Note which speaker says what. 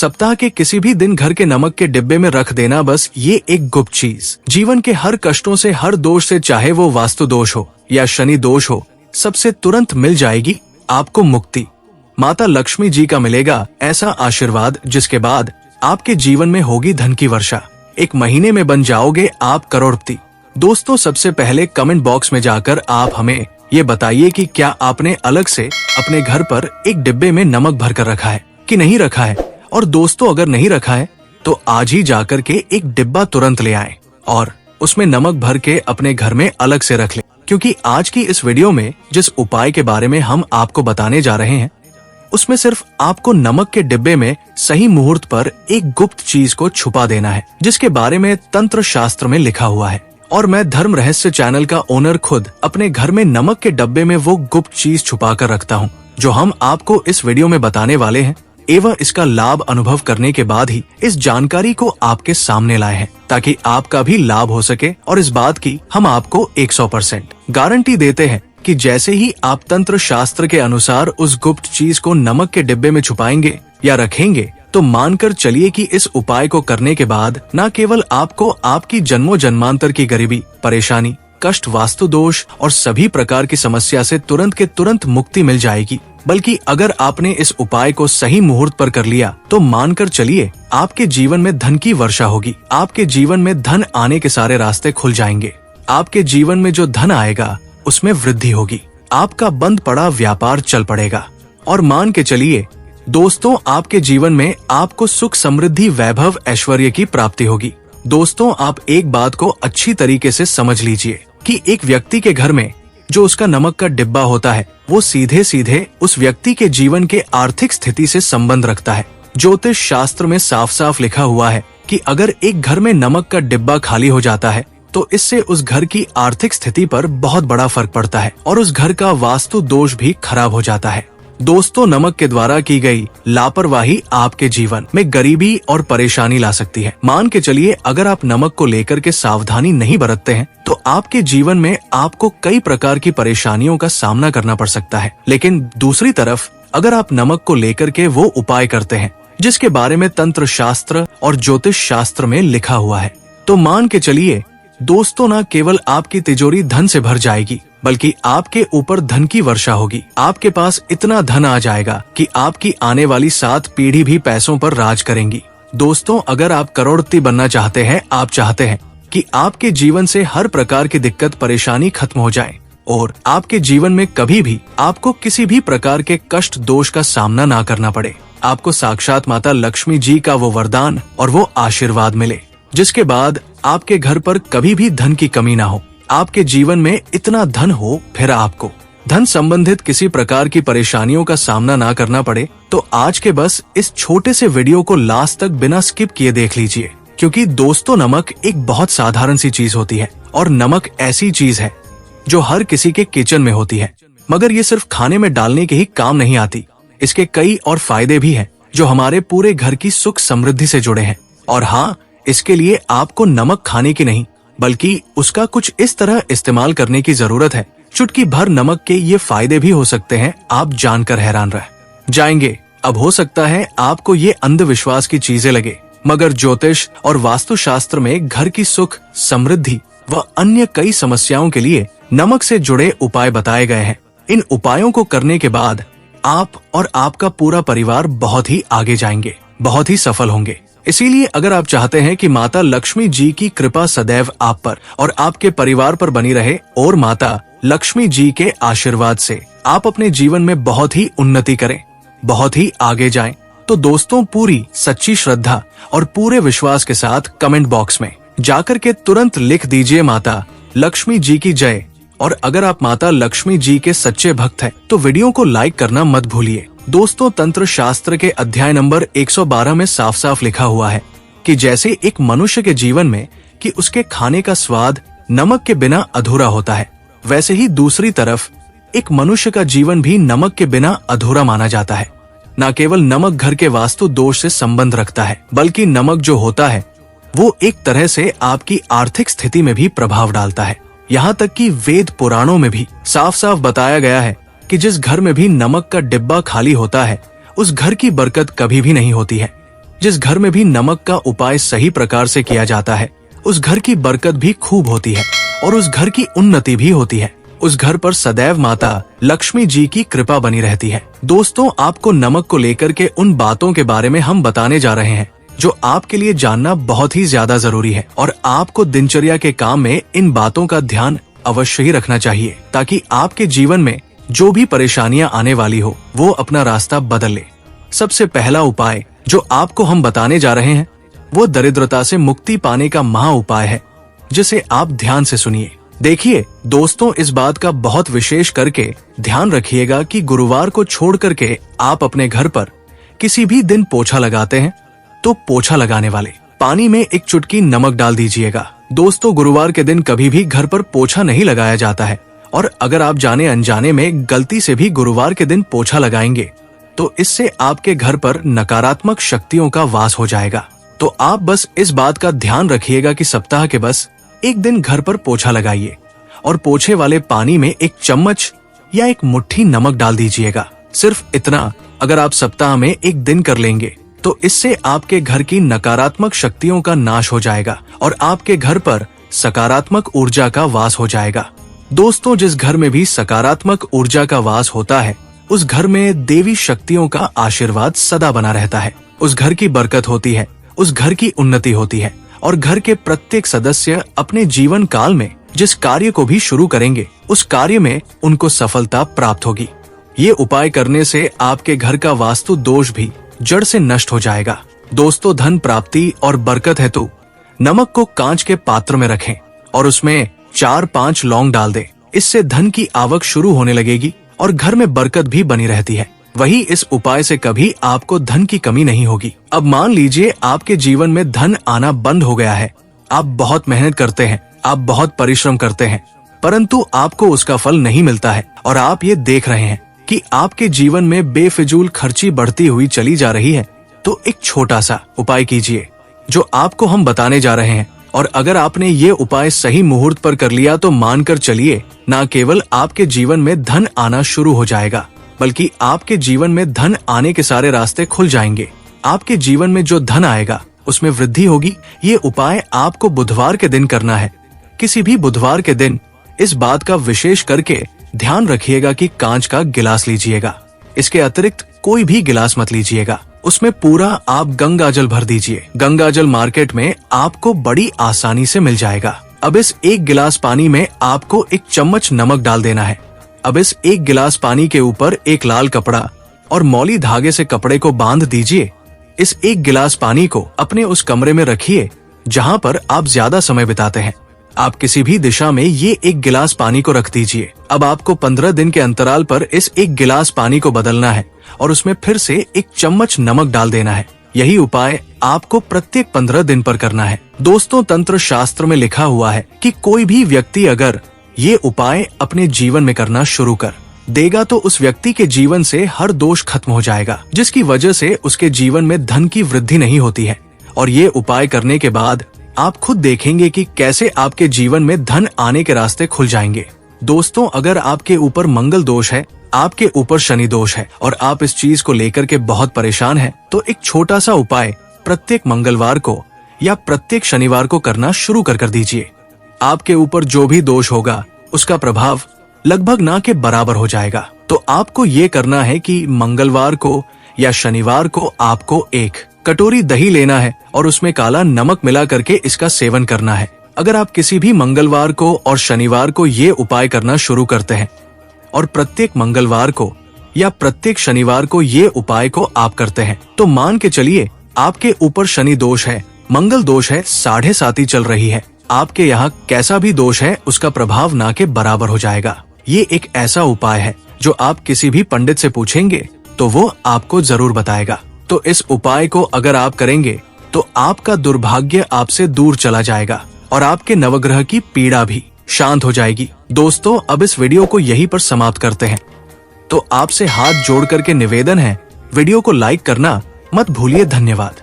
Speaker 1: सप्ताह के किसी भी दिन घर के नमक के डिब्बे में रख देना बस ये एक गुप्त चीज जीवन के हर कष्टों से, हर दोष से, चाहे वो वास्तु दोष हो या शनि दोष हो, सबसे तुरंत मिल जाएगी आपको मुक्ति। माता लक्ष्मी जी का मिलेगा ऐसा आशीर्वाद जिसके बाद आपके जीवन में होगी धन की वर्षा। एक महीने में बन जाओगे आप करोड़पति। दोस्तों, सबसे पहले कमेंट बॉक्स में जाकर आप हमें ये बताइए कि क्या आपने अलग से अपने घर पर एक डिब्बे में नमक भर कर रखा है कि नहीं रखा है। और दोस्तों, अगर नहीं रखा है तो आज ही जाकर के एक डिब्बा तुरंत ले आएं और उसमें नमक भर के अपने घर में अलग से रख लें, क्योंकि आज की इस वीडियो में जिस उपाय के बारे में हम आपको बताने जा रहे हैं उसमें सिर्फ आपको नमक के डिब्बे में सही मुहूर्त पर एक गुप्त चीज को छुपा देना है, जिसके बारे में तंत्र शास्त्र में लिखा हुआ है। और मैं धर्म रहस्य चैनल का ओनर खुद अपने घर में नमक के डब्बे में वो गुप्त चीज छुपा कर रखता हूँ जो हम आपको इस वीडियो में बताने वाले हैं, एवं इसका लाभ अनुभव करने के बाद ही इस जानकारी को आपके सामने लाए हैं, ताकि आपका भी लाभ हो सके। और इस बात की हम आपको 100% गारंटी देते हैं कि जैसे ही आप तंत्र शास्त्र के अनुसार उस गुप्त चीज को नमक के डिब्बे में छुपाएंगे या रखेंगे, तो मानकर चलिए कि इस उपाय को करने के बाद न केवल आपको आपकी जन्मों जन्मांतर की गरीबी, परेशानी, कष्ट, वास्तु दोष और सभी प्रकार की समस्या से तुरंत के तुरंत मुक्ति मिल जाएगी, बल्कि अगर आपने इस उपाय को सही मुहूर्त पर कर लिया तो मानकर चलिए आपके जीवन में धन की वर्षा होगी। आपके जीवन में धन आने के सारे रास्ते खुल जाएंगे। आपके जीवन में जो धन आएगा उसमें वृद्धि होगी। आपका बंद पड़ा व्यापार चल पड़ेगा। और मान के चलिए दोस्तों, आपके जीवन में आपको सुख, समृद्धि, वैभव, ऐश्वर्य की प्राप्ति होगी। दोस्तों, आप एक बात को अच्छी तरीके से समझ लीजिए कि एक व्यक्ति के घर में जो उसका नमक का डिब्बा होता है वो सीधे सीधे उस व्यक्ति के जीवन के आर्थिक स्थिति से संबंध रखता है। ज्योतिष शास्त्र में साफ साफ लिखा हुआ है कि अगर एक घर में नमक का डिब्बा खाली हो जाता है तो इससे उस घर की आर्थिक स्थिति पर बहुत बड़ा फर्क पड़ता है और उस घर का वास्तु दोष भी खराब हो जाता है। दोस्तों, नमक के द्वारा की गई लापरवाही आपके जीवन में गरीबी और परेशानी ला सकती है। मान के चलिए अगर आप नमक को लेकर के सावधानी नहीं बरतते हैं तो आपके जीवन में आपको कई प्रकार की परेशानियों का सामना करना पड़ सकता है। लेकिन दूसरी तरफ अगर आप नमक को लेकर के वो उपाय करते हैं जिसके बारे में तंत्र शास्त्र और ज्योतिष शास्त्र में लिखा हुआ है, तो मान के चलिए दोस्तों, न केवल आपकी तिजोरी धन से भर जाएगी बल्कि आपके ऊपर धन की वर्षा होगी। आपके पास इतना धन आ जाएगा कि आपकी आने वाली 7 पीढ़ी भी पैसों पर राज करेंगी। दोस्तों, अगर आप करोड़पति बनना चाहते हैं, आप चाहते हैं कि आपके जीवन से हर प्रकार की दिक्कत, परेशानी खत्म हो जाए और आपके जीवन में कभी भी आपको किसी भी प्रकार के कष्ट, दोष का सामना ना करना पड़े, आपको साक्षात माता लक्ष्मी जी का वो वरदान और वो आशीर्वाद मिले, जिसके बाद आपके घर पर कभी भी धन की कमी ना हो, आपके जीवन में इतना धन हो, फिर आपको धन संबंधित किसी प्रकार की परेशानियों का सामना ना करना पड़े, तो आज के बस इस छोटे से वीडियो को लास्ट तक बिना स्किप किए देख लीजिए। क्योंकि दोस्तों, नमक एक बहुत साधारण सी चीज होती है और नमक ऐसी चीज है जो हर किसी के किचन में होती है, मगर ये सिर्फ खाने में डालने के ही काम नहीं आती। इसके कई और फायदे भी हैं जो हमारे पूरे घर की सुख समृद्धि से जुड़े हैं। और हाँ, इसके लिए आपको नमक खाने की नहीं बल्कि उसका कुछ इस तरह इस्तेमाल करने की जरूरत है। चुटकी भर नमक के ये फायदे भी हो सकते हैं, आप जानकर हैरान रह जाएंगे। अब हो सकता है आपको ये अंधविश्वास की चीजें लगे, मगर ज्योतिष और वास्तु शास्त्र में घर की सुख, समृद्धि व अन्य कई समस्याओं के लिए नमक से जुड़े उपाय बताए गए हैं। इन उपायों को करने के बाद आप और आपका पूरा परिवार बहुत ही आगे जाएंगे, बहुत ही सफल होंगे। इसीलिए अगर आप चाहते हैं कि माता लक्ष्मी जी की कृपा सदैव आप पर और आपके परिवार पर बनी रहे और माता लक्ष्मी जी के आशीर्वाद से आप अपने जीवन में बहुत ही उन्नति करें, बहुत ही आगे जाएं, तो दोस्तों, पूरी सच्ची श्रद्धा और पूरे विश्वास के साथ कमेंट बॉक्स में जाकर के तुरंत लिख दीजिए माता लक्ष्मी जी की जय। और अगर आप माता लक्ष्मी जी के सच्चे भक्त हैं तो वीडियो को लाइक करना मत भूलिए। दोस्तों, तंत्र शास्त्र के अध्याय नंबर 112 में साफ साफ लिखा हुआ है कि जैसे एक मनुष्य के जीवन में कि उसके खाने का स्वाद नमक के बिना अधूरा होता है, वैसे ही दूसरी तरफ एक मनुष्य का जीवन भी नमक के बिना अधूरा माना जाता है। न केवल नमक घर के वास्तु दोष से संबंध रखता है, बल्कि नमक जो होता है वो एक तरह से आपकी आर्थिक स्थिति में भी प्रभाव डालता है। यहाँ तक कि वेद पुराणों में भी साफ साफ बताया गया है कि जिस घर में भी नमक का डिब्बा खाली होता है उस घर की बरकत कभी भी नहीं होती है। जिस घर में भी नमक का उपाय सही प्रकार से किया जाता है, उस घर की बरकत भी खूब होती है और उस घर की उन्नति भी होती है। उस घर पर सदैव माता लक्ष्मी जी की कृपा बनी रहती है। दोस्तों, आपको नमक को लेकर के उन बातों के बारे में हम बताने जा रहे हैं जो आपके लिए जानना बहुत ही ज्यादा जरूरी है और आपको दिनचर्या के काम में इन बातों का ध्यान अवश्य ही रखना चाहिए, ताकि आपके जीवन में जो भी परेशानियां आने वाली हो वो अपना रास्ता बदल ले। सबसे पहला उपाय जो आपको हम बताने जा रहे हैं वो दरिद्रता से मुक्ति पाने का महा उपाय है, जिसे आप ध्यान से सुनिए। देखिए दोस्तों, इस बात का बहुत विशेष करके ध्यान रखिएगा कि गुरुवार को छोड़ करके आप अपने घर पर किसी भी दिन पोछा लगाते हैं तो पोछा लगाने वाले पानी में एक चुटकी नमक डाल दीजिएगा। दोस्तों, गुरुवार के दिन कभी भी घर पर पोछा नहीं लगाया जाता है और अगर आप जाने अनजाने में गलती से भी गुरुवार के दिन पोछा लगाएंगे तो इससे आपके घर पर नकारात्मक शक्तियों का वास हो जाएगा। तो आप बस इस बात का ध्यान रखिएगा कि सप्ताह के बस एक दिन घर पर पोछा लगाइए और पोछे वाले पानी में एक चम्मच या एक मुट्ठी नमक डाल दीजिएगा। सिर्फ इतना अगर आप सप्ताह में एक दिन कर लेंगे तो इससे आपके घर की नकारात्मक शक्तियों का नाश हो जाएगा और आपके घर पर सकारात्मक ऊर्जा का वास हो जाएगा। दोस्तों, जिस घर में भी सकारात्मक ऊर्जा का वास होता है उस घर में देवी शक्तियों का आशीर्वाद सदा बना रहता है। उस घर की बरकत होती है, उस घर की उन्नति होती है और घर के प्रत्येक सदस्य अपने जीवन काल में जिस कार्य को भी शुरू करेंगे उस कार्य में उनको सफलता प्राप्त होगी। ये उपाय करने से आपके घर का वास्तु दोष भी जड़ से नष्ट हो जाएगा। दोस्तों, धन प्राप्ति और बरकत हेतु नमक को कांच के पात्र में रखें और उसमें 4-5 लौंग डाल दें। इससे धन की आवक शुरू होने लगेगी और घर में बरकत भी बनी रहती है। वही इस उपाय से कभी आपको धन की कमी नहीं होगी। अब मान लीजिए आपके जीवन में धन आना बंद हो गया है। आप बहुत मेहनत करते हैं, आप बहुत परिश्रम करते हैं, परंतु आपको उसका फल नहीं मिलता है और आप ये देख रहे हैं कि आपके जीवन में बेफिजूल खर्ची बढ़ती हुई चली जा रही है। तो एक छोटा सा उपाय कीजिए जो आपको हम बताने जा रहे हैं और अगर आपने ये उपाय सही मुहूर्त पर कर लिया तो मानकर चलिए, न केवल आपके जीवन में धन आना शुरू हो जाएगा बल्कि आपके जीवन में धन आने के सारे रास्ते खुल जाएंगे। आपके जीवन में जो धन आएगा उसमें वृद्धि होगी। ये उपाय आपको बुधवार के दिन करना है। किसी भी बुधवार के दिन इस बात का विशेष करके ध्यान रखिएगा कि कांच का गिलास लीजिएगा। इसके अतिरिक्त कोई भी गिलास मत लीजिएगा। उसमें पूरा आप गंगा जल भर दीजिए। गंगा जल मार्केट में आपको बड़ी आसानी से मिल जाएगा। अब इस एक गिलास पानी में आपको एक चम्मच नमक डाल देना है। अब इस एक गिलास पानी के ऊपर एक लाल कपड़ा और मौली धागे से कपड़े को बांध दीजिए। इस एक गिलास पानी को अपने उस कमरे में रखिए जहाँ पर आप ज्यादा समय बिताते हैं। आप किसी भी दिशा में ये एक गिलास पानी को रख दीजिए। अब आपको 15 दिन के अंतराल पर इस एक गिलास पानी को बदलना है और उसमें फिर से एक चम्मच नमक डाल देना है। यही उपाय आपको प्रत्येक 15 दिन पर करना है। दोस्तों, तंत्र शास्त्र में लिखा हुआ है कि कोई भी व्यक्ति अगर ये उपाय अपने जीवन में करना शुरू कर देगा तो उस व्यक्ति के जीवन से हर दोष खत्म हो जाएगा, जिसकी वजह से उसके जीवन में धन की वृद्धि नहीं होती है। और ये उपाय करने के बाद आप खुद देखेंगे कि कैसे आपके जीवन में धन आने के रास्ते खुल जाएंगे। दोस्तों, अगर आपके ऊपर मंगल दोष है, आपके ऊपर शनि दोष है और आप इस चीज को लेकर के बहुत परेशान हैं, तो एक छोटा सा उपाय प्रत्येक मंगलवार को या प्रत्येक शनिवार को करना शुरू कर दीजिए। आपके ऊपर जो भी दोष होगा उसका प्रभाव लगभग ना के बराबर हो जाएगा। तो आपको ये करना है कि मंगलवार को या शनिवार को आपको एक कटोरी दही लेना है और उसमें काला नमक मिला करके इसका सेवन करना है। अगर आप किसी भी मंगलवार को और शनिवार को ये उपाय करना शुरू करते हैं और प्रत्येक मंगलवार को या प्रत्येक शनिवार को ये उपाय को आप करते हैं, तो मान के चलिए आपके ऊपर शनि दोष है, मंगल दोष है, 7.5 चल रही है, आपके यहाँ कैसा भी दोष है उसका प्रभाव ना के बराबर हो जाएगा। ये एक ऐसा उपाय है जो आप किसी भी पंडित से पूछेंगे तो वो आपको जरूर बताएगा। तो इस उपाय को अगर आप करेंगे तो आपका दुर्भाग्य आपसे दूर चला जाएगा और आपके नवग्रह की पीड़ा भी शांत हो जाएगी। दोस्तों, अब इस वीडियो को यहीं पर समाप्त करते हैं। तो आपसे हाथ जोड़ करके निवेदन है, वीडियो को लाइक करना मत भूलिए। धन्यवाद।